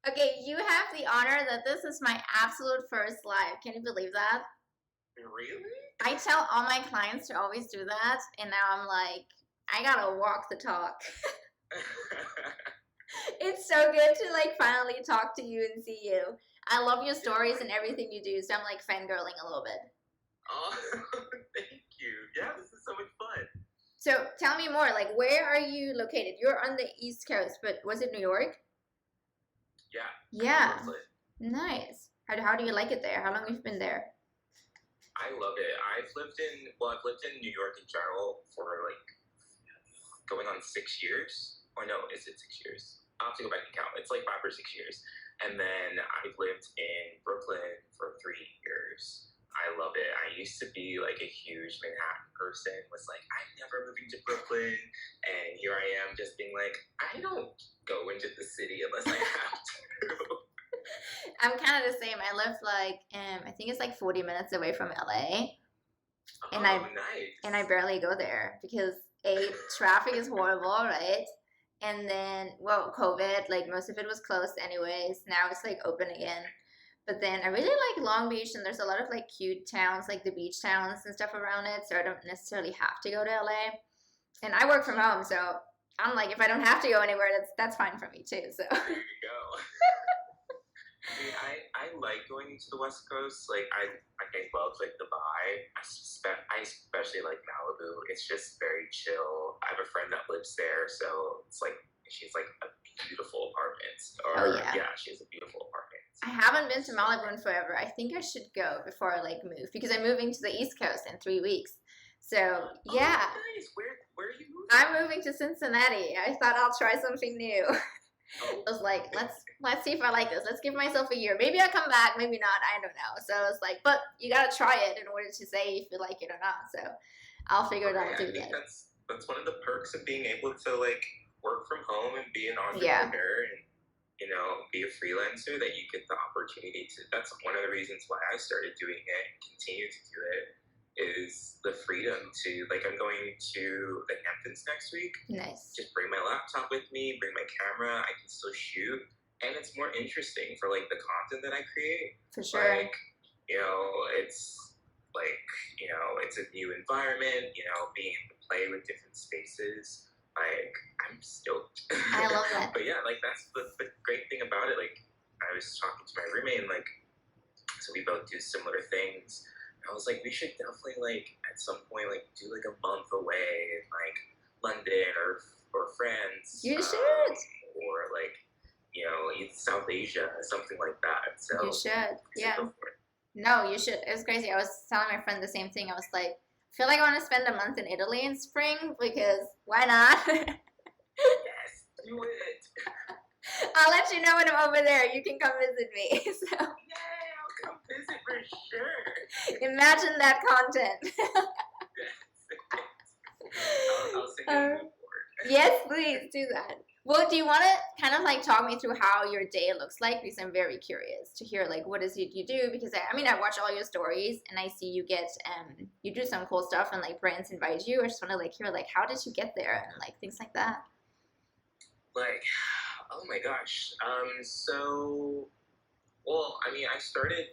Okay, you have the honor that this is my absolute first live. Can you believe that? Really? I tell all my clients to always do that, and now I'm like, I gotta walk the talk. It's so good to like finally talk to you and see you. I love your stories and everything you do, so I'm like fangirling a little bit. Oh, thank you. Yeah, this is so much fun. So tell me more, like where are you located? You're on the East Coast, but was it New York? Yeah. Yeah. Nice. How do you like it there? How long have you been there? I love it. I've lived in New York in general for like going on 6 years. Or no, is it 6 years? I'll have to go back and count. It's like 5 or 6 years. And then I've lived in Brooklyn for 3 years. I love it. I used to be like a huge Manhattan person, was like, I'm never moving to Brooklyn. And here I am just being like, I don't go into the city unless I have to. I'm kind of the same. I live like I think it's like 40 minutes away from LA, and Oh, nice. I barely go there because traffic is horrible, right? And then well, COVID, like most of it was closed anyways. Now it's like open again. But then I really like Long Beach, and there's a lot of like cute towns, like the beach towns and stuff around it. So I don't necessarily have to go to LA. And I work from home, so I'm like, if I don't have to go anywhere, that's fine for me too. So There you go. I mean, I like going to the West Coast. Like I love like the vibe. I especially like Malibu. It's just very chill. I have a friend that lives there, so it's like she's like a beautiful apartment. oh Or yeah. yeah, she has a beautiful apartment. I haven't been to Malibu in forever. I think I should go before I like move because I'm moving to the East Coast in 3 weeks. So yeah, Oh, nice. Where are you moving? I'm moving to Cincinnati. I thought I'll try something new. Oh, I was like, let's see if I like this. Let's give myself a year. Maybe I'll come back, maybe not. I don't know. So I was like, but you gotta try it in order to say if you like it or not. So I'll figure it out okay, I through think that. that's one of the perks of being able to like work from home and be an Yeah, entrepreneur and be a freelancer, that you get the opportunity to. That's one of the reasons why I started doing it and continue to do it, is the freedom to, like, I'm going to the Hamptons next week. nice. Just bring my laptop with me, bring my camera, I can still shoot, and it's more interesting for like the content that I create. For sure. Like, it's like, it's a new environment, being able to play with different spaces. Like, I'm stoked. I love that. But yeah, like that's the great thing about it. Like, I was talking to my roommate, and like, so we both do similar things. I was like, we should definitely like at some point like do like a month away in like London or France. You should. Or like, South Asia, something like that. So You should. Yeah. go for it. No, you should. It was crazy. I was telling my friend the same thing. I was like, I feel like I want to spend a month in Italy in spring because why not? Yes, do it. I'll let you know when I'm over there. You can come visit me. So Yay, I'll come visit for sure. imagine that content. I'll send you a mood board. Yes, please do that. Well, do you want to kind of like talk me through how your day looks like? Because I'm very curious to hear like what is it you do? Because I watch all your stories and I see you get you do some cool stuff and like brands invite you. I just want to like hear like how did you get there and like things like that. Like, oh my gosh. Well, I mean, I started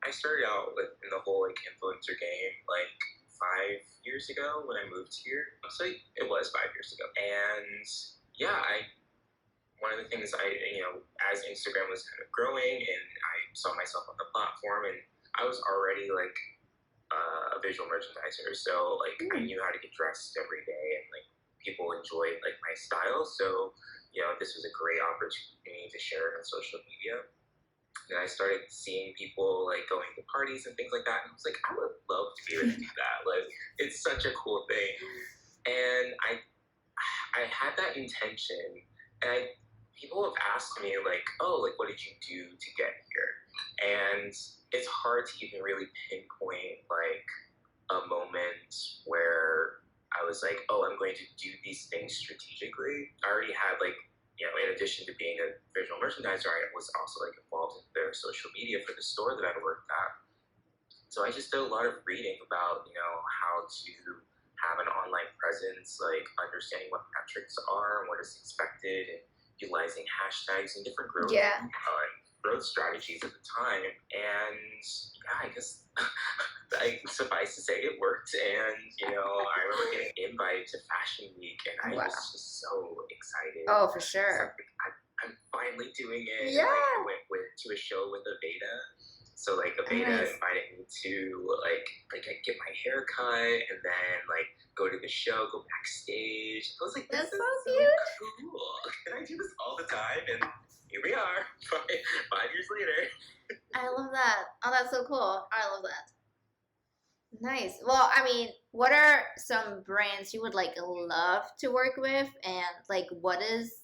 out in the whole like influencer game like 5 years ago when I moved here. So it was 5 years ago, and yeah, one of the things as Instagram was kind of growing and I saw myself on the platform, and I was already like a visual merchandiser, so like I knew how to get dressed every day, and like people enjoyed like my style. So this was a great opportunity to share it on social media. And I started seeing people like going to parties and things like that, and I was like, I would love to be able to do that. Like, it's such a cool thing. And I had that intention, and people have asked me like, oh, like what did you do to get here? And it's hard to even really pinpoint like a moment where I was like, oh, I'm going to do these things strategically. I already had like, in addition to being a visual merchandiser, I was also like involved in their social media for the store that I worked at. So I just did a lot of reading about, how to have an online presence, like understanding what metrics are and what is expected, and utilizing hashtags and different growth growth strategies at the time. And yeah, I guess suffice to say, it worked. And I remember getting invited to Fashion Week, and I Wow. was just so excited. Oh, for It's sure. like, I'm finally doing it. Yeah. And, like, I went to a show with Aveda. So like Aveda Nice. invited me to I get my hair cut and then like go to the show, go backstage. I was like, this That's is so so cute. cool. Can I do this all the time? And here we are, 5 years later. I love that. Oh, that's so cool. I love that. Nice. Well, I mean, what are some brands you would like love to work with, and like what is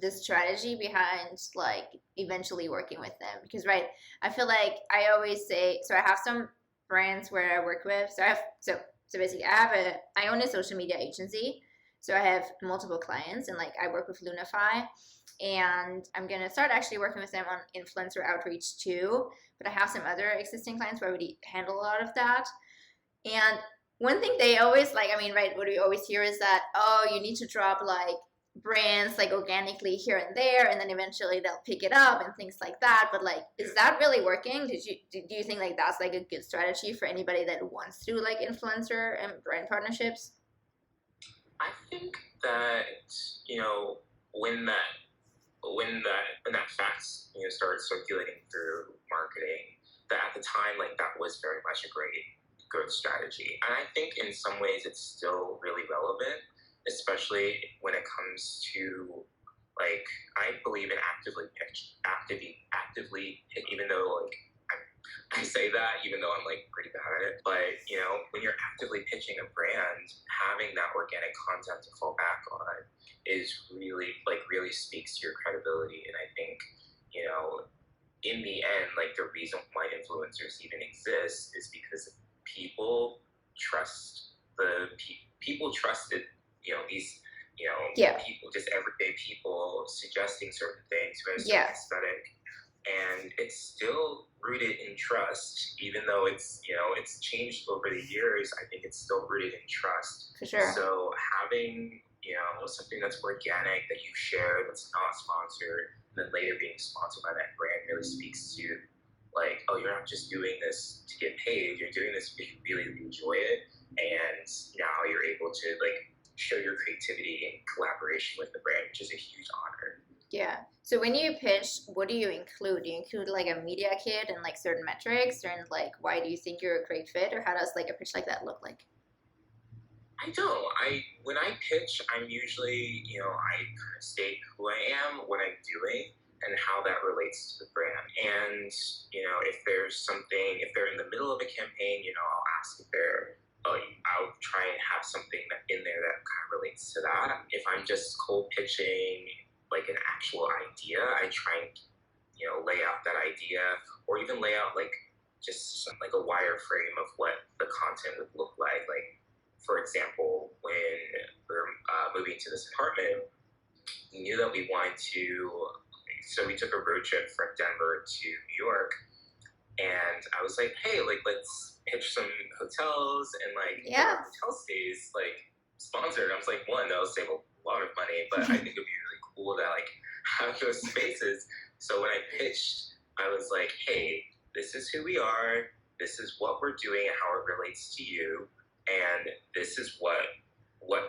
the strategy behind like eventually working with them? Because right, I feel like I always say so. I have some brands where I work with. So I have so basically I own a social media agency. So I have multiple clients, and like I work with Lunify, and I'm gonna start actually working with them on influencer outreach too. But I have some other existing clients where I already handle a lot of that. And one thing they always like, I mean, right, what we always hear is that, oh, you need to drop like brands like organically here and there, and then eventually they'll pick it up and things like that. But like, is that really working? Do you think like that's like a good strategy for anybody that wants to do like influencer and brand partnerships? I think that when that facts started circulating through marketing, that at the time like that was very much a great growth strategy, and I think in some ways it's still really relevant, especially when it comes to like I believe in actively even though like I say that even though I'm like pretty bad at it, but when you're actively pitching a brand, having that organic content to fall back on is really speaks to your credibility. And I think you know in the end, like the reason why influencers even exist is because people trust people trusted these Yeah. people, just everyday people suggesting certain things who have a Yeah. certain aesthetic, and it's still rooted in trust, even though it's changed over the years. I think it's still rooted in trust. For sure. So having something that's organic that you share that's not sponsored, and then later being sponsored by that brand really speaks to like, oh, you're not just doing this to get paid, you're doing this because you really enjoy it, and now you're able to like show your creativity in collaboration with the brand, which is a huge honor. Yeah. So when you pitch, what do you include? Do you include like a media kit and like certain metrics, and like why do you think you're a great fit, or how does like a pitch like that look like? I don't. When I pitch, I'm usually I kind of state who I am, what I'm doing, and how that relates to the brand. And if there's something, if they're in the middle of a campaign, I'll ask if they're. I'll try and have something in there that kind of relates to that. If I'm just cold pitching like an actual idea, I try and lay out that idea, or even lay out like just like a wireframe of what the content would look like. Like for example, when we're moving to this apartment, we knew that we wanted to. So we took a road trip from Denver to New York, and I was like, hey, like let's pitch some hotels and like Yeah. hotel stays like sponsored. I was like, one, that'll save a lot of money, but I think it'd be really cool to like have those spaces. So when I pitched, I was like, hey, this is who we are, this is what we're doing and how it relates to you, and this is what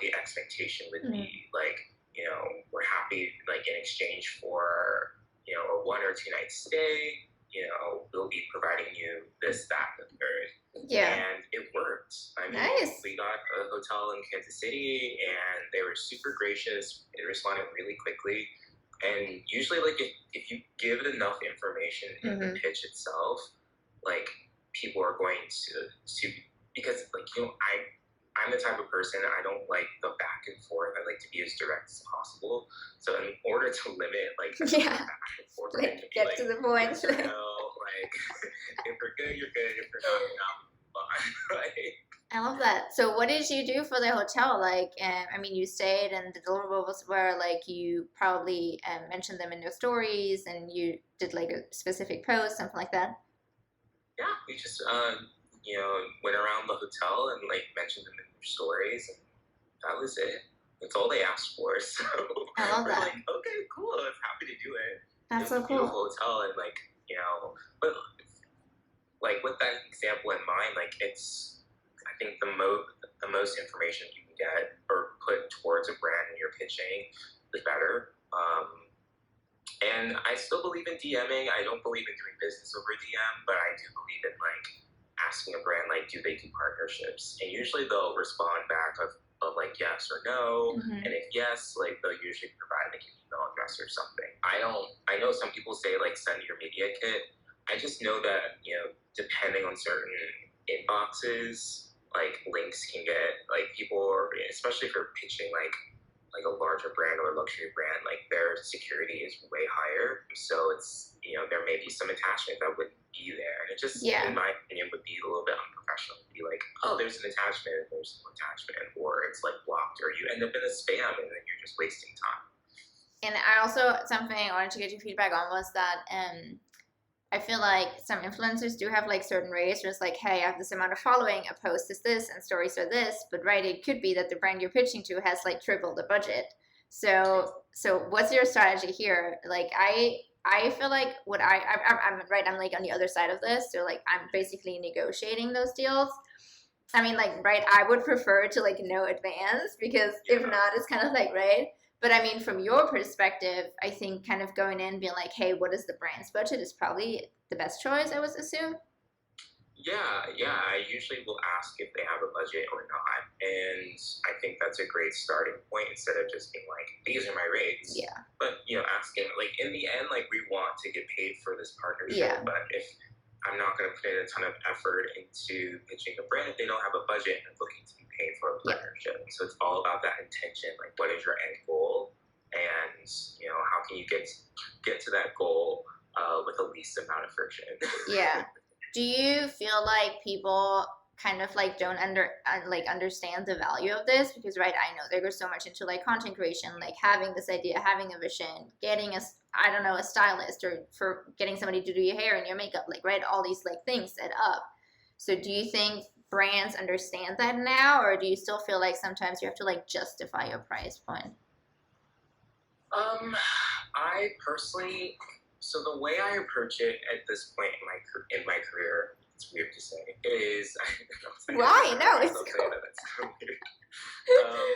the expectation would be. Like, we're happy like in exchange for a 1 or 2 night stay, we'll be providing you this, that, and the third. Yeah. And it worked. I mean, Nice. we got a hotel in Kansas City, and they were super gracious. They responded really quickly. And usually, like, if you give it enough information in the pitch itself, like, people are going to because, like, I'm the type of person, I don't like the back and forth. I like to be as direct as possible. So in order to limit like Yeah. back and forth, Like, get to the point. yes or no, like if you're good, you're good. If you're not, you're not. Like, I love that. So what did you do for the hotel? Like, I mean, you stayed and the deliverables were like you probably mentioned them in your stories, and you did like a specific post, something like that. yeah, we just went around the hotel and like mentioned them in their stories, and that was it. That's all they asked for. So I love we're that. like, okay, cool. I'm happy to do it. That's It was so a beautiful cool. hotel, and like but like with that example in mind, like it's I think the most information you can get or put towards a brand when you're pitching, the better. And I still believe in DMing. I don't believe in doing business over DM, but I do believe in like asking a brand like, do they do partnerships? And usually they'll respond back of like yes or no. Mm-hmm. And if yes, like they'll usually provide like an email address or something. I know some people say like send your media kit. I just know that, depending on certain inboxes, like links can get like people are, especially if you're pitching like a larger brand or a luxury brand, like their security is way higher. So it's, there may be some attachment that wouldn't be there. And it just, in Yeah. my opinion, would be a little bit unprofessional to be like, oh, there's an attachment, there's no attachment, or it's like blocked, or you end up in a spam and then you're just wasting time. And I also, something I wanted to get your feedback on was that I feel like some influencers do have like certain rates where it's like, hey, I have this amount of following, a post is this, and stories are this. But right, it could be that the brand you're pitching to has like triple the budget. So what's your strategy here? Like I feel like I'm right. I'm like on the other side of this. So like I'm basically negotiating those deals. I mean, like, right, I would prefer to like know advance because if not, it's kind of like, right. But I mean, from your perspective, I think kind of going in being like, hey, what is the brand's budget is probably the best choice, I would assume. Yeah. I usually will ask if they have a budget or not. And I think that's a great starting point instead of just being like, these are my rates. Yeah. But, asking, like, in the end, like, we want to get paid for this partnership. Yeah. But if I'm not going to put in a ton of effort into pitching a brand if they don't have a budget and looking to be paid for a partnership. Yeah. So it's all about that intention. Like, what is your end goal? And, how can you get to that goal with the least amount of friction? Yeah. Do you feel like people kind of like don't understand the value of this? Because right, I know they go so much into like content creation, like having this idea, having a vision, getting a stylist, or for getting somebody to do your hair and your makeup, like right, all these like things set up. So do you think brands understand that now, or do you still feel like sometimes you have to like justify your price point? I personally, so the way I approach it at this point in my career, it's weird to say, is why? No, it's cool. That's so weird.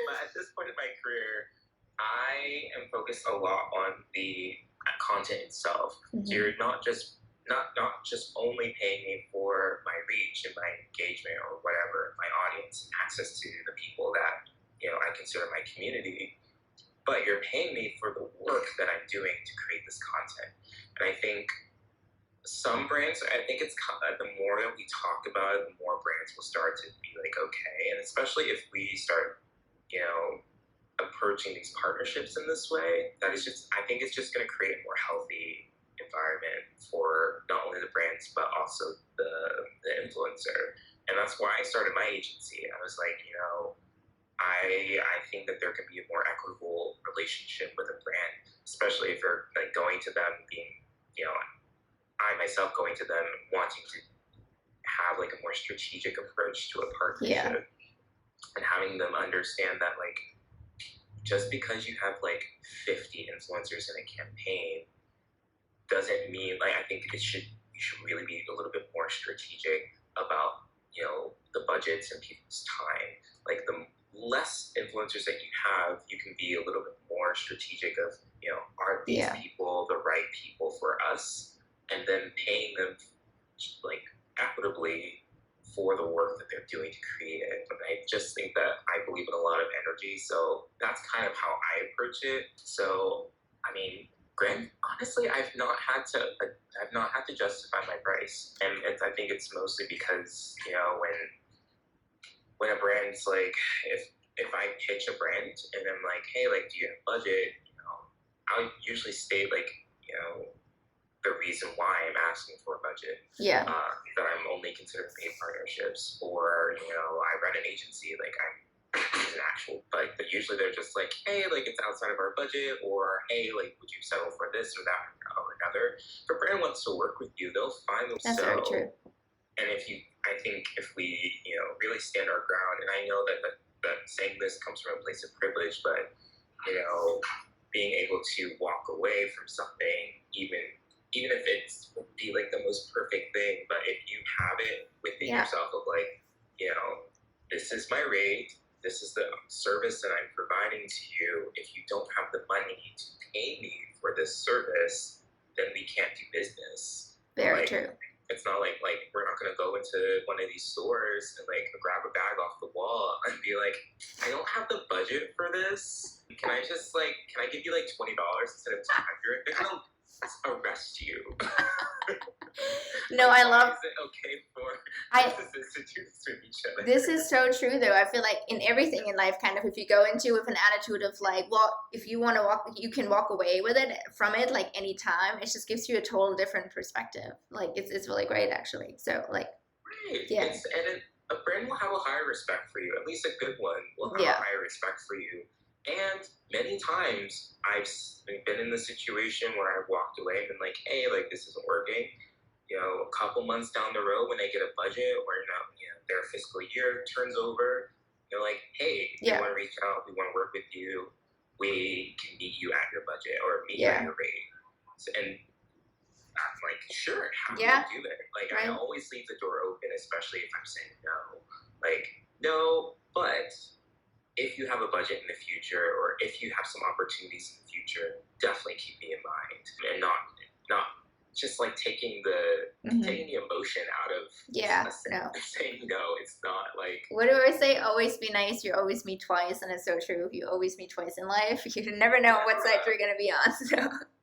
But at this point in my career, I am focused a lot on the content itself. Mm-hmm. So you're not just only paying me for my reach and my engagement or whatever, my audience, access to the people that I consider my community, but you're paying me for the work that I'm doing to create this content. And I think some brands, I think it's the more that we talk about it, the more brands will start to be like, okay. And especially if we start, approaching these partnerships in this way, I think it's just going to create a more healthy environment for not only the brands, but also the influencer. And that's why I started my agency. I was like, I think that there can be a more equitable relationship with a brand, especially if you're like going to them being, I myself going to them wanting to have like a more strategic approach to a partnership. Yeah. And having them understand that like just because you have like 50 influencers in a campaign doesn't mean like I think you should really be a little bit more strategic about the budgets and people's time. Like the less influencers that you have, you can be a little bit more strategic of, are these people the right people for us? And then paying them like equitably for the work that they're doing to create it. And I just think that I believe in a lot of energy. So that's kind of how I approach it. So, I mean, honestly, I've not had to justify my price. And I think it's mostly because, when a brand's like, if I pitch a brand and I'm like, hey, like, do you have budget? I'll usually state like, the reason why I'm asking for a budget. Yeah. That I'm only considering paid partnerships, or I run an agency, like I'm an actual, but usually they're just like, hey, like it's outside of our budget, or hey, like would you settle for this or that or another? If a brand wants to work with you, they'll find them. That's very true. And I think if we really stand our ground, and I know that saying this comes from a place of privilege, but being able to walk away from something, even if it's would be like the most perfect thing, but if you have it within yourself of like, this is my rate, this is the service that I'm providing to you. If you don't have the money to pay me for this service, then we can't do business. Very true. It's not like we're not gonna go into one of these stores and like grab a bag off the wall and be like, I don't have the budget for this. Can I give you like $20 instead of $200? They're gonna arrest you. No, I love. Is it okay for businesses to do this with each other? This is so true, though. I feel like in everything in life, kind of, if you go into with an attitude of like, well, if you want to walk, you can walk away with it from it like anytime. It just gives you a total different perspective. Like it's really great, actually. So like, right. Yeah. A brand will have a higher respect for you. At least a good one will have a higher respect for you. And many times I've been in the situation where I've walked away and been like, hey, like this isn't working. A couple months down the road when they get a budget or their fiscal year turns over, they're like, hey, we want to reach out, we want to work with you, we can meet you at your budget or meet you at your rate. And I'm like, sure, how do you do it? Like, I always leave the door open, especially if I'm saying no. Like, no, but if you have a budget in the future or if you have some opportunities in the future, definitely keep me in mind and not just like taking the emotion out of saying no. It's not like, what do I say? Always be nice. You always meet twice, and it's so true. You always meet twice in life. You never know what side you're gonna be on. So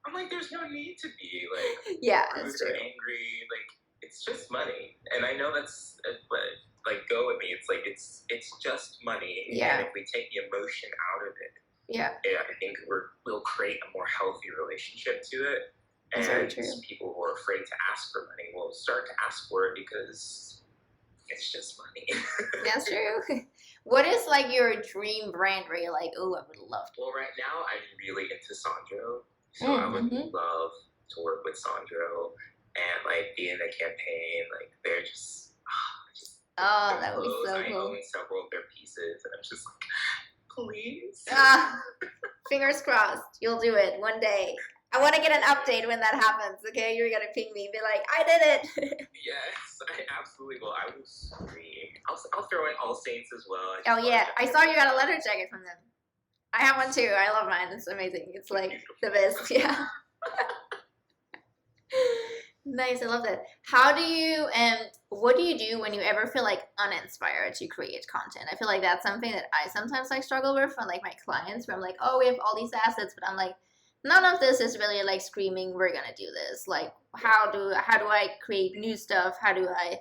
I'm like, there's no need to be like rude or angry. Like it's just money, and I know that's but like go with me. It's like it's just money. Yeah. And if we take the emotion out of it, I think we'll create a more healthy relationship to it. And people who are afraid to ask for money will start to ask for it because it's just money. That's true. What is like your dream brand where you're like, oh, I would love to? Well, right now I'm really into Sandro. So I would love to work with Sandro and like be in a campaign. Like they're just that would be so cool. I own several of their pieces and I'm just like, please. Fingers crossed. You'll do it one day. I want to get an update when that happens, okay? You're going to ping me and be like, I did it. Yes, I absolutely will. I will scream. I'll throw in All Saints as well. Oh, yeah. I saw you got a leather jacket from them. I have one, too. I love mine. It's amazing. It's like the best. Yeah. Nice. I love that. How do you, what do you do when you ever feel like uninspired to create content? I feel like that's something that I sometimes like struggle with from like my clients where I'm like, oh, we have all these assets, but I'm like, none of this is really like screaming, we're going to do this. Like, how do I create new stuff? How do I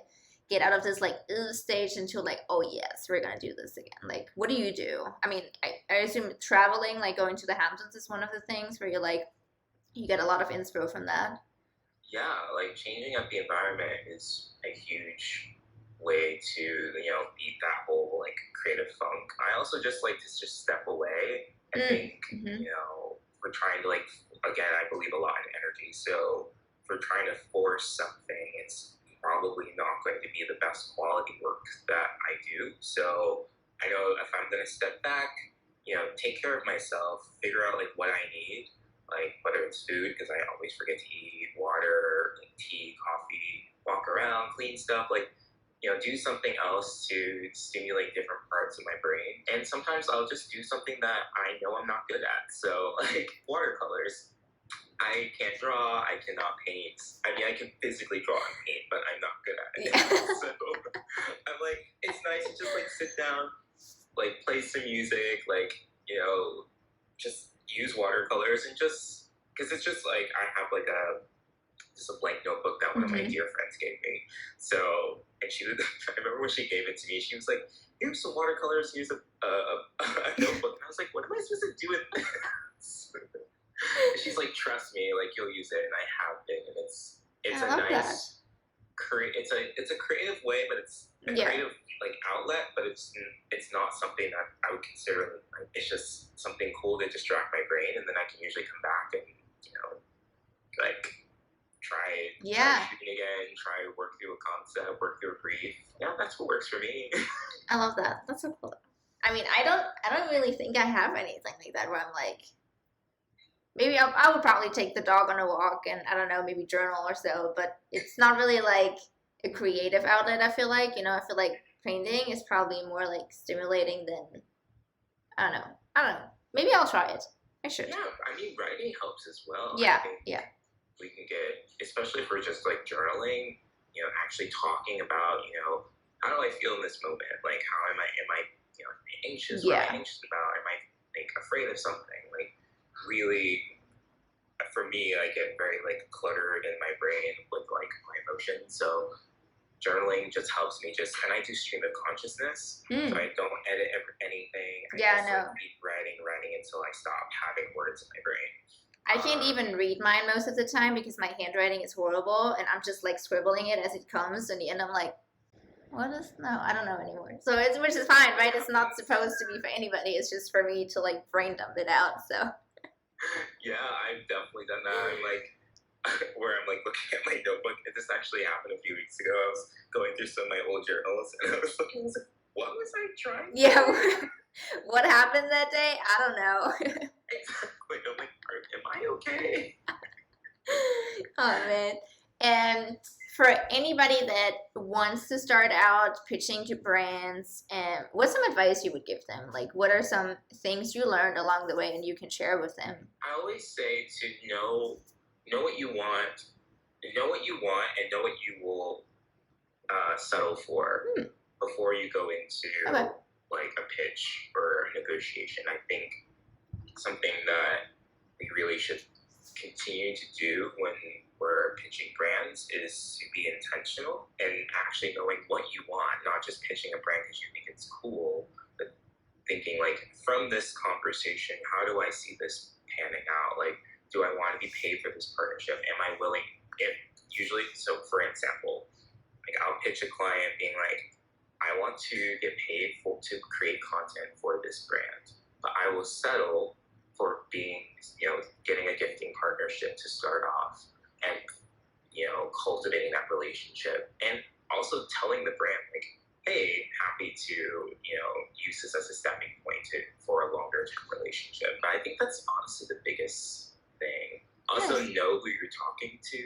get out of this like stage into like, oh yes, we're going to do this again? Like, what do you do? I mean, I assume traveling, like going to the Hamptons is one of the things where you're like, you get a lot of inspo from that. Yeah, like changing up the environment is a huge way to, beat that whole like creative funk. I also just like to just step away and think, we're trying to like, again, I believe a lot in energy. So if we're trying to force something, it's probably not going to be the best quality work that I do. So I know if I'm going to step back, take care of myself, figure out like what I need, like whether it's food, because I always forget to eat, water, like tea, coffee, walk around, clean stuff, like, do something else to stimulate different parts of my brain. And sometimes I'll just do something that I know I'm not good at. So like watercolors, I can't draw, I cannot paint. I mean, I can physically draw and paint, but I'm not good at it. Yeah. So I'm like, it's nice to just like sit down, like play some music, like, just use watercolors and just, because it's just like, I have like a blank notebook that one of my dear friends gave me. So, and I remember when she gave it to me, she was like, here's some watercolors, here's a notebook. And I was like, what am I supposed to do with this? And she's like, trust me, like you'll use it. And I have been, and it's a nice, it's a creative way, but it's a creative like outlet, but it's not something that I would consider, like, it's just something cool to distract my brain. And then I can usually come back and, like, try shooting again, try work through a concept, work through a brief. Yeah, that's what works for me. I love that. That's so cool. I mean, I don't really think I have anything like that where I'm like, maybe I would probably take the dog on a walk and I don't know, maybe journal or so, but it's not really like a creative outlet, I feel like. I feel like painting is probably more like stimulating than, I don't know. I don't know. Maybe I'll try it. I should. Yeah, I mean, writing helps as well. Yeah, I think yeah. we can get, especially for just like journaling, actually talking about, how do I feel in this moment? Like, how am I, anxious? What am I anxious about? Am I like afraid of something? Like, really, for me, I get very like cluttered in my brain with like my emotions. So journaling just helps me and I do stream of consciousness, so I don't edit anything. I just like keep writing until I stop having words in my brain. I can't even read mine most of the time because my handwriting is horrible, and I'm just like scribbling it as it comes, and in the end I'm like, I don't know anymore. So which is fine, right? It's not supposed to be for anybody. It's just for me to like brain dump it out. So yeah, I've definitely done that. I'm like, where I'm like looking at my notebook. This actually happened a few weeks ago. I was going through some of my old journals, and I was looking. I was like, what was I trying to do? What happened that day? I don't know. Exactly. I'm like, am I okay? Oh man. And for anybody that wants to start out pitching to brands, what's some advice you would give them? Like, what are some things you learned along the way and you can share with them? I always say to know what you want, and know what you will settle for before you go into like a pitch or a negotiation. I think something that we really should continue to do when we're pitching brands is to be intentional and actually knowing what you want, not just pitching a brand because you think it's cool, but thinking like, from this conversation, how do I see this panning out? Like, do I want to be paid for this partnership? Am I willing? So for example, like I'll pitch a client being like, I want to get paid to create content for this brand, but I will settle for getting a gifting partnership to start off and, cultivating that relationship, and also telling the brand like, hey, happy to, use this as a stepping point for a longer term relationship. But I think that's honestly the biggest thing. Also know who you're talking to.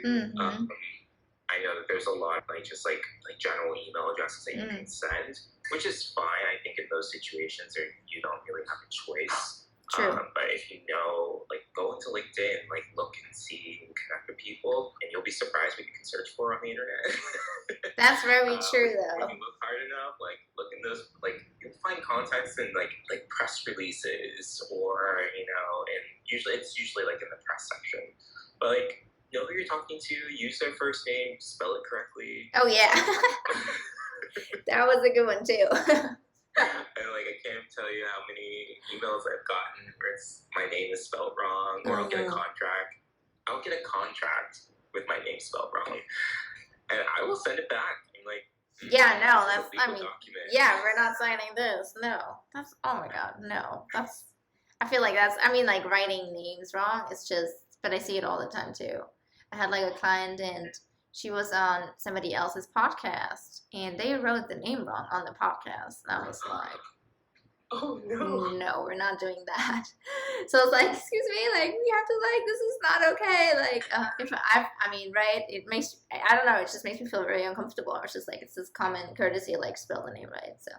I know that there's a lot like just like general email addresses that you can send, which is fine. I think in those situations you don't really have a choice. True. But if you know, like, go into LinkedIn, like, look and see and connect with people, and you'll be surprised what you can search for on the internet. That's very true, though. If you look hard enough, like, look in those, like, you'll find context in like press releases, or and it's usually like in the press section. But like, know who you're talking to, use their first name, spell it correctly. Oh yeah, that was a good one too. And like, I can't tell you how many emails I've gotten where my name is spelled wrong, or I'll get a contract. I'll get a contract with my name spelled wrong, and I will send it back. I'm like, yeah, no, that's document. Yeah, we're not signing this. No, that's, oh my god, no, that's. I feel like like writing names wrong. It's just, but I see it all the time too. I had like a client and she was on somebody else's podcast and they wrote the name wrong on the podcast. And I was like, oh no. No, we're not doing that. So I was like, excuse me, like, we have to, like, this is not okay. Like, right? It makes, I don't know, it just makes me feel very uncomfortable. It's just like, it's this common courtesy, like, spell the name right, so.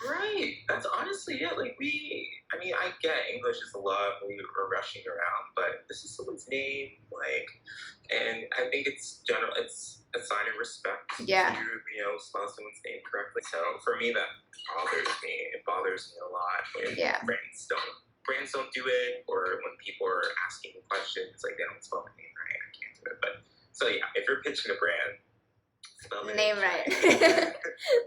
Right. That's honestly, yeah, like, I get English is a lot, we're rushing around, but this is someone's name, like, and I think it's a sign of respect to, spell someone's name correctly. So for me, that bothers me. It bothers me a lot when brands don't do it, or when people are asking questions, like, they don't spell the name right. I can't do it. But so yeah, if you're pitching a brand, spell the name right.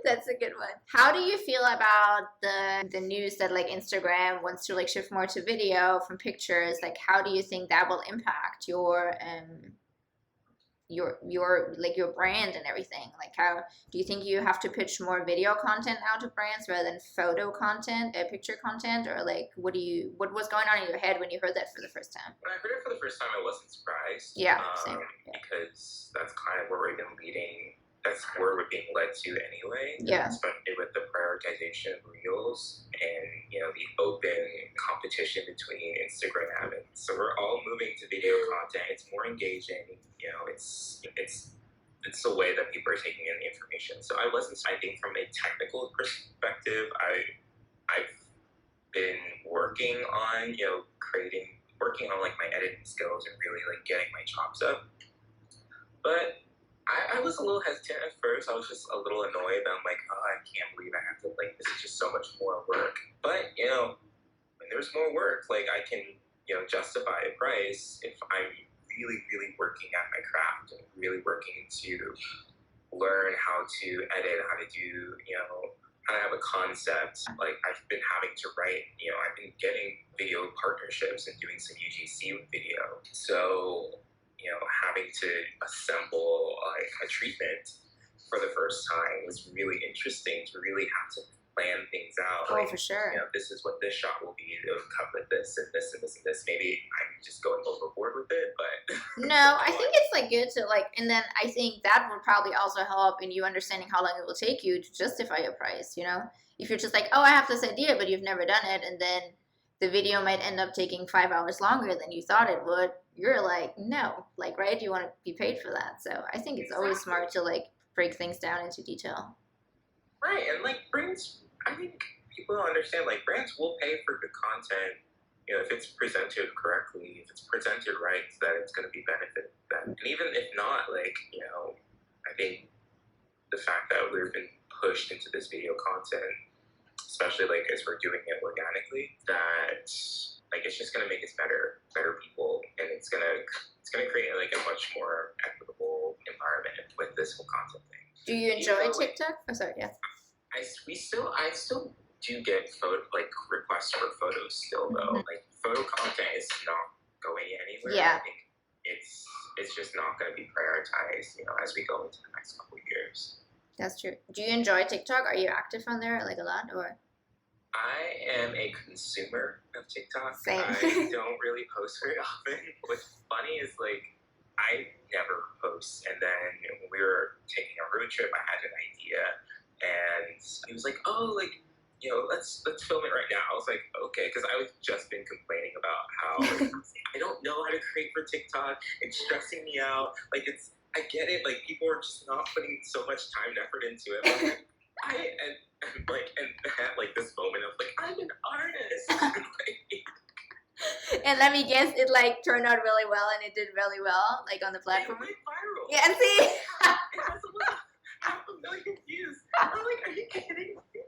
That's a good one. How do you feel about the news that like Instagram wants to like shift more to video from pictures? Like, how do you think that will impact your brand and everything? Like, how do you think you have to pitch more video content out to brands rather than photo content, picture content, or like what was going on in your head when you heard that for the first time? When I heard it for the first time, I wasn't surprised. Yeah, same. Because that's kind of where we've been leading. That's where we're being led to anyway. Yeah. Especially with the prioritization of Reels and the open competition between Instagram and So we're all moving to video content. It's more engaging. You know, it's the way that people are taking in the information. So I wasn't. I think from a technical perspective, I've been working on working on like my editing skills and really like getting my chops up. But I was a little hesitant at first. I was just a little annoyed. I'm like, oh, I can't believe I have to, like, this is just so much more work. But, you know, when there's more work, like, I can, you know, justify a price if I'm really, really working at my craft and really working to learn how to edit, how to do, you know, how to have a concept. Like, I've been having to write, you know, I've been getting video partnerships and doing some UGC with video. So, you know, having to assemble like a treatment for the first time was really interesting to really have to plan things out. Oh, like, for sure. You know, this is what this shot will be. It'll come with this and this and this and this. Maybe I'm just going overboard with it, but No, I think it's like good to like, and then I think that would probably also help in you understanding how long it will take you to justify your price. You know, if you're just like, oh, I have this idea, but you've never done it, and then the video might end up taking 5 hours longer than you thought it would. You're like, no, like, right? You want to be paid for that. So I think it's always smart to like break things down into detail. Right, and like brands, I think people don't understand, like brands will pay for the content, you know, if it's presented correctly, if it's presented right, that it's going to be benefit them. And even if not, like, you know, I think the fact that we've been pushed into this video content, especially like as we're doing it organically, that like it's just gonna make us better people, and it's gonna create like a much more equitable environment with this whole content thing. Do you enjoy TikTok? Oh, sorry, yeah. I still do get requests for photos still though. Like photo content is not going anywhere. Yeah. I think it's just not gonna be prioritized, you know, as we go into the next couple of years. That's true. Do you enjoy TikTok? Are you active on there like a lot, or? I am a consumer of TikTok. Same. I don't really post very often. What's funny is like I never post, and then when we were taking a road trip, I had an idea, and he was like, "Oh, like, you know, let's film it right now." I was like, "Okay," because I was just been complaining about how I don't know how to create for TikTok. It's stressing me out. Like I get it. Like people are just not putting so much time and effort into it. But and had like this moment of like I'm an artist. And let me guess, it like turned out really well, and it did really well, like on the platform. It went viral. Yeah, and see. It has half a million views. I'm like, are you kidding me?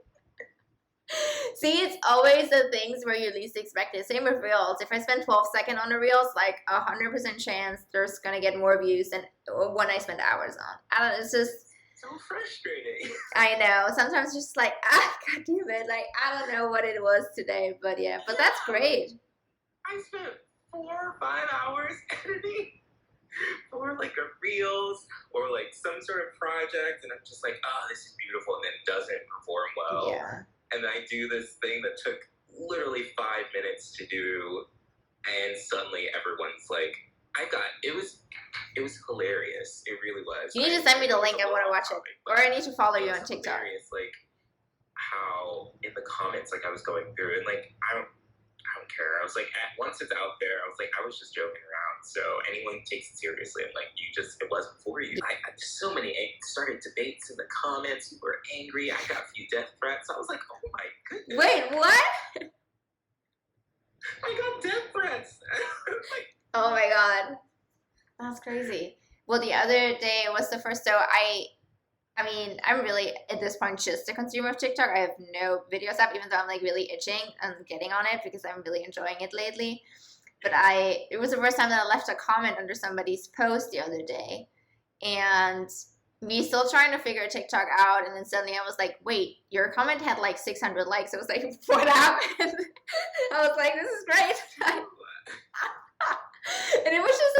See, it's always the things where you least expect it. Same with reels. If I spend 12 seconds on the reels, like 100% chance there's gonna get more views than one I spend hours on. I don't know, it's just so frustrating. I know. Sometimes just like, god damn it. Like, I don't know what it was today, but yeah. But that's great. I spent 4 or 5 hours editing for like a reels or like some sort of project, and I'm just like, oh, this is beautiful, and then it doesn't perform well. Yeah. And I do this thing that took literally 5 minutes to do, and suddenly everyone's like, it was hilarious. It really was. You need to send me the link. I want to watch it. Or I need to follow you on TikTok. Hilarious, like how in the comments, like I was going through, and like I don't care. I was like, once it's out there, I was like, I was just joking around. So anyone takes it seriously, I'm like, it wasn't for you. I had so many started debates in the comments. People were angry. I got a few death threats. I was like, oh my goodness. Wait, what? I got death threats. Like, oh my god, that's crazy. Well, the other day was the first. So I mean, I'm really, at this point, just a consumer of TikTok. I have no videos up, even though I'm, like, really itching and getting on it because I'm really enjoying it lately. But it was the first time that I left a comment under somebody's post the other day. And me still trying to figure TikTok out, and then suddenly I was like, wait, your comment had, like, 600 likes. I was like, what happened? I was like, this is great. And it was just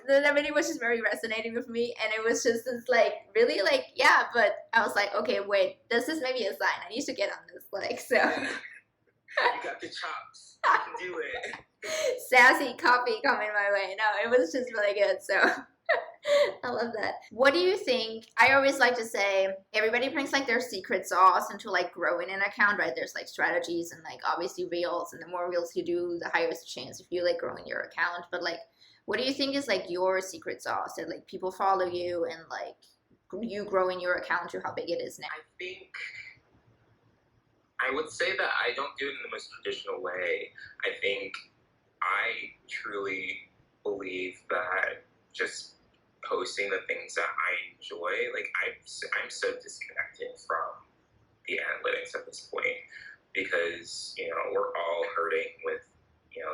the video was just very resonating with me, and it was just this, like, really, like, yeah, but I was like, okay, wait, this is maybe a sign. I need to get on this, like, so. You got the chops. You can do it. Sassy copy coming my way. No, it was just really good, so. I love that. What do you think? I always like to say everybody brings like their secret sauce into like growing an account, right? There's like strategies and like obviously reels, and the more reels you do, the higher is the chance if you like growing your account. But like, what do you think is like your secret sauce that like people follow you and like you growing your account to how big it is now? I think I would say that I don't do it in the most traditional way. I think I truly believe that just posting the things that I enjoy, like I'm so disconnected from the analytics at this point because we're all hurting with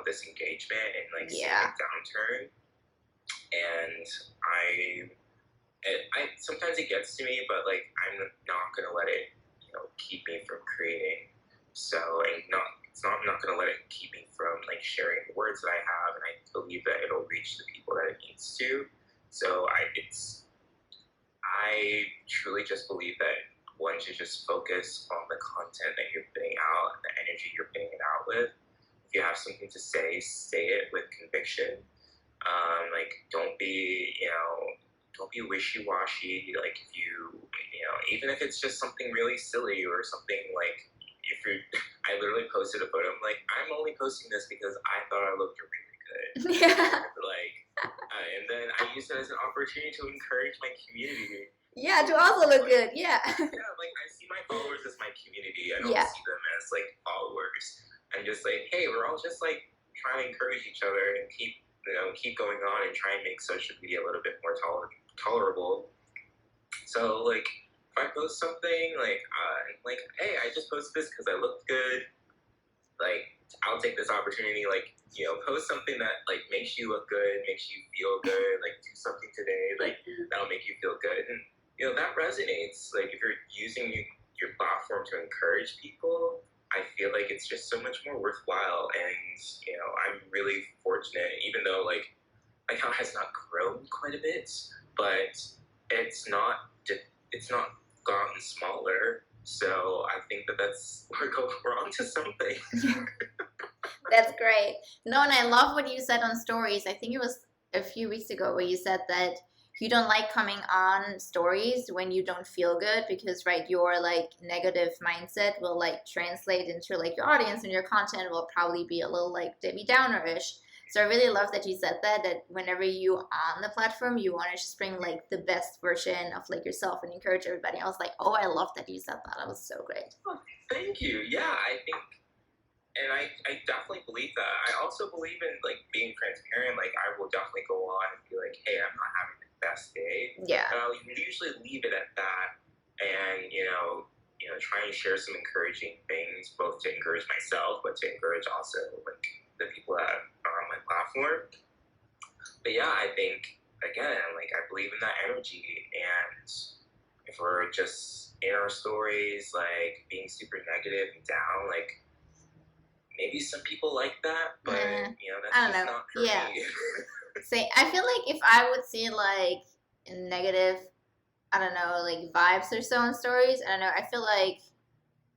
this engagement and like seeing a downturn, and I sometimes it gets to me, but like I'm not gonna let it keep me from creating. So and not it's not I'm not gonna let it keep me from like sharing the words that I have, and I believe that it'll reach the people that it needs to. So I truly just believe that one should just focus on the content that you're putting out and the energy you're putting it out with. If you have something to say it with conviction. Like don't be wishy-washy. Like if even if it's just something really silly or something like if you're, I literally posted a photo. I'm like, I'm only posting this because I thought I looked really good. Yeah. And then I use it as an opportunity to encourage my community. Yeah, to also look good. Yeah. Yeah, like I see my followers as my community. I don't see them as like followers. I'm just like, hey, we're all just like trying to encourage each other and keep going on and try and make social media a little bit more tolerable. So like if I post something like hey, I just posted this because I looked good, like I'll take this opportunity, like post something that like makes you look good, makes you feel good, like do something today like that'll make you feel good, and that resonates. Like if you're using your platform to encourage people, I feel like it's just so much more worthwhile. And I'm really fortunate, even though like my account has not grown quite a bit, but it's not gotten smaller. So I think that's we're onto something. That's great. No, and I love what you said on stories. I think it was a few weeks ago where you said that you don't like coming on stories when you don't feel good because right, your like negative mindset will like translate into like your audience, and your content will probably be a little like Debbie Downer-ish. So I really love that you said that whenever you on the platform, you want to just bring like the best version of like yourself and encourage everybody. I was like, oh, I love that you said that. That was so great. Oh, thank you. Yeah, I think, and I definitely believe that. I also believe in like being transparent. Like I will definitely go on and be like, hey, I'm not having the best day. Yeah. And I'll usually leave it at that, and try and share some encouraging things, both to encourage myself, but to encourage also like the people that are on my platform. But yeah, I think again, like I believe in that energy, and if we're just in our stories like being super negative and down, like maybe some people like that, but that's I don't just know. not for me. See, I feel like if I would see like negative, I don't know, like vibes or so in stories, I don't know, I feel like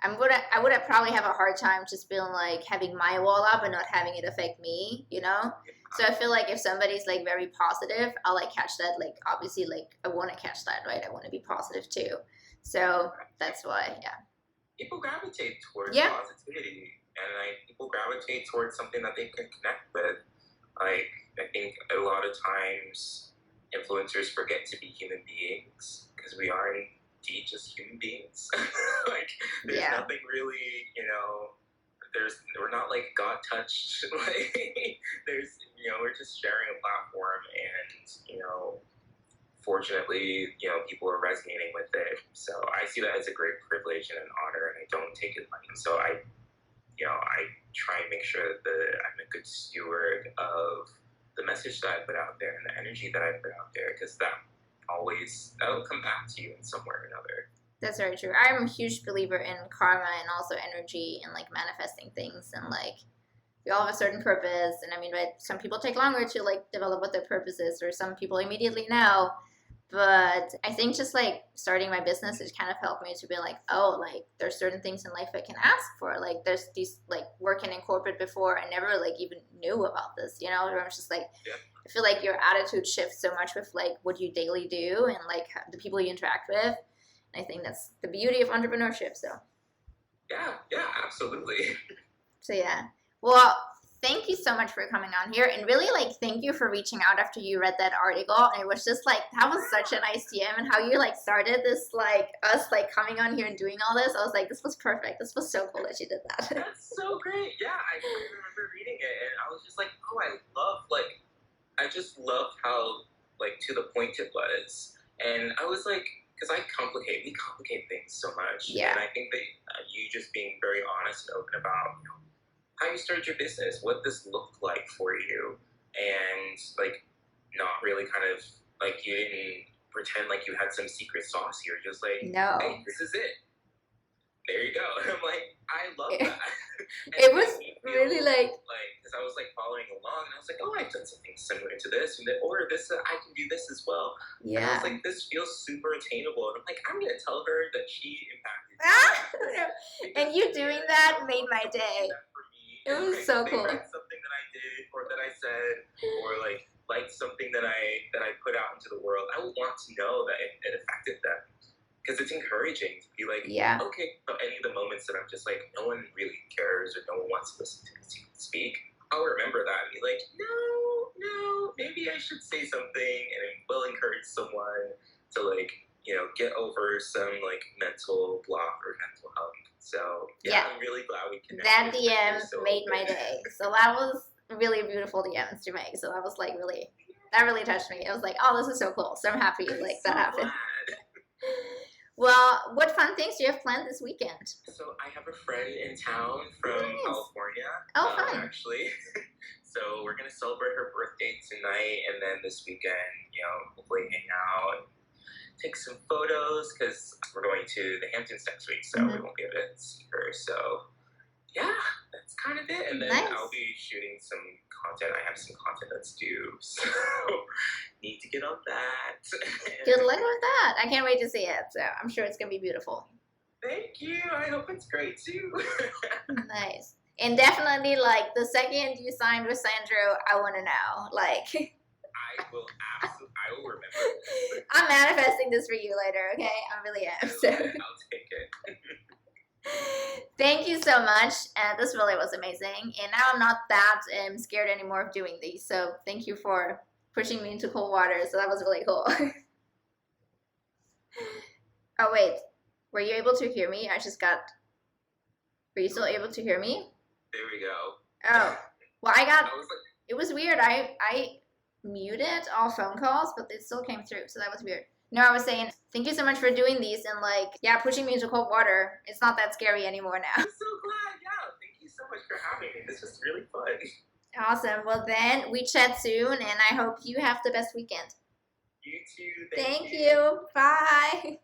I would probably have a hard time just feeling like having my wall up and not having it affect me, So I feel like if somebody's like very positive, I'll like catch that. Like obviously, like I want to catch that, right? I want to be positive too. So that's why, yeah. People gravitate towards positivity, and like people gravitate towards something that they can connect with. Like I think a lot of times influencers forget to be human beings because we are indeed just human beings. Like there's nothing really, we're not like God touched. Like there's we're just sharing a platform, and fortunately people are resonating with it. So I see that as a great privilege and an honor, and I don't take it lightly. So I try and make sure that I'm a good steward of the message that I put out there and the energy that I put out there, because that'll come back to you in some way or another. That's very true. I'm a huge believer in karma and also energy and like manifesting things, and like we all have a certain purpose. And I mean, right, some people take longer to like develop what their purpose is, or some people immediately know. But I think just like starting my business has kind of helped me to be like, oh, like there's certain things in life I can ask for. Like there's these like working in corporate before, I never like even knew about this, Where I'm just like, I feel like your attitude shifts so much with like what you daily do and like the people you interact with. And I think that's the beauty of entrepreneurship. So Yeah, absolutely. so yeah. Well, thank you so much for coming on here, and really like thank you for reaching out after you read that article. And it was just like that was such a nice DM, and how you like started this like us like coming on here and doing all this. I was like, this was perfect. This was so cool that you did that. That's so great. Yeah, I remember reading it, and I was just like, oh, I just loved how like to the point it was, and I was like, because we complicate things so much, Yeah. and I think that you just being very honest and open about how you started your business, what this looked like for you, and like not really kind of like you didn't pretend like you had some secret sauce. You're just like, No. hey, this is it. There you go. And I'm like, I love that. It was really like because I was like following along, and I was like, oh, I've done something similar to this, or this, I can do this as well. And I was like, this feels super attainable, and I'm like, I'm gonna tell her that she impacted me. And you doing that made my day. It was so cool. Read something that I did, or that I said, or like something that I put out into the world. I would want to know that it affected them. Because it's encouraging to be like, okay, so any of the moments that I'm just like, no one really cares or no one wants to listen to me speak, I'll remember that and be like, no, maybe I should say something, and it will encourage someone to like, get over some like mental block or mental health. So I'm really glad we connected. That DM made my day. So that was really beautiful DMs to make. So that was like that really touched me. I was like, oh, this is so cool. So I'm happy like that happened. Well, what fun things do you have planned this weekend? So I have a friend in town from California. Oh, fun. Actually. So we're going to celebrate her birthday tonight, and then this weekend, hopefully hang out and take some photos, because we're going to the Hamptons next week, so we won't be able to see her. So yeah, that's kind of it. And then I'll be shooting some content. I have some content that's due, so need to get on that. Good luck with that. I can't wait to see it. So I'm sure it's going to be beautiful. Thank you. I hope it's great too. Nice. And definitely, like, the second you signed with Sandro, I want to know. Like, I will remember. I'm manifesting this for you later, okay? I really am. So. I'll take it. Thank you so much. This really was amazing. And now I'm not that scared anymore of doing these. So thank you for pushing me into cold water. So that was really cool. Oh, wait. Were you able to hear me? Were you still able to hear me? There we go. Oh. Well, it was weird. I muted all phone calls, but it still came through. So that was weird. No, I was saying, thank you so much for doing these and like, pushing me into cold water. It's not that scary anymore now. I'm so glad. Yeah, thank you so much for having me. This was really fun. Awesome. Well, then we chat soon, and I hope you have the best weekend. You too. Thank you. Bye.